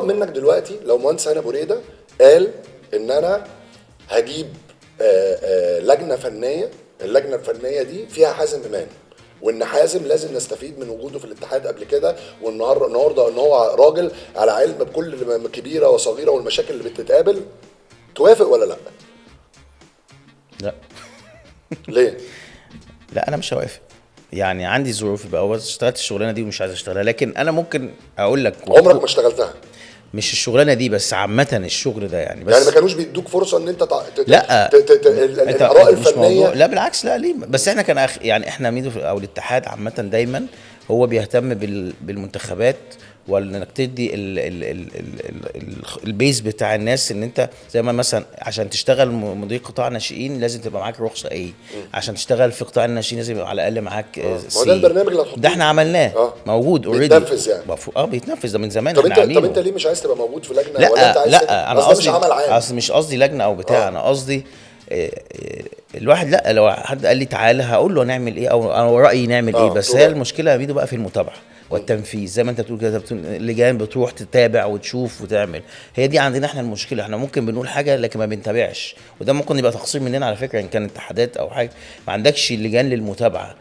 المفترض منك دلوقتي لو مهندس هاني ابو ريده قال ان انا هجيب لجنه فنيه، اللجنه الفنيه دي فيها حازم امام، وان حازم لازم نستفيد من وجوده في الاتحاد قبل كده، والنهارده ان هو راجل على علم بكل كبيره وصغيره والمشاكل اللي بتتقابل، توافق ولا لا؟ لا. ليه؟ لا انا مش هوافق، يعني عندي ظروف بقى، اشتغلت الشغلانه دي ومش عايز اشتغلها، لكن انا ممكن اقول لك عمرك ما اشتغلتها؟ مش الشغلانه دي بس، عامه الشغل ده يعني. بس يعني ما كانوش بيدوك فرصه ان انت لا الاراء انت مش موضوع، الفنيه؟ لا بالعكس، لا ليه، بس احنا كان يعني احنا ميدو او الاتحاد عامه دايما هو بيهتم بالمنتخبات، وانك تدي البيز بتاع الناس، ان انت زي ما مثلا عشان تشتغل مدير قطاع ناشئين لازم تبقى معاك رخصه ايه، عشان تشتغل في قطاع الناشئين لازم يبقى على الاقل معاك ما هو ده سي. البرنامج اللي ده هتحطوه. احنا عملناه، اه موجود اوريدي، بيتنفذ يعني. بيتنفذ ده من زمان طب احنا انت طب انت عاملينه. ليه مش عايز تبقى موجود في لجنه، ولا انت لا عايز لا انا اصل ده مش قصدي، عمل عام؟ اصل مش قصدي لجنه او بتاع، اه انا قصدي الواحد، لا لو حد قال لي تعالى هقول له نعمل ايه، او انا رايي نعمل ايه، اه بس بتقول هي رايك. المشكله يا ميدو بقى في المتابعه والتنفيذ، زي ما انت بتقول كده، اللجان بتروح تتابع وتشوف وتعمل، هي دي عندنا احنا المشكله، احنا ممكن بنقول حاجه لكن ما بنتابعش، وده ممكن يبقى تقصير مننا على فكره، ان كان اتحادات او حاجه ما عندكش لجان للمتابعه.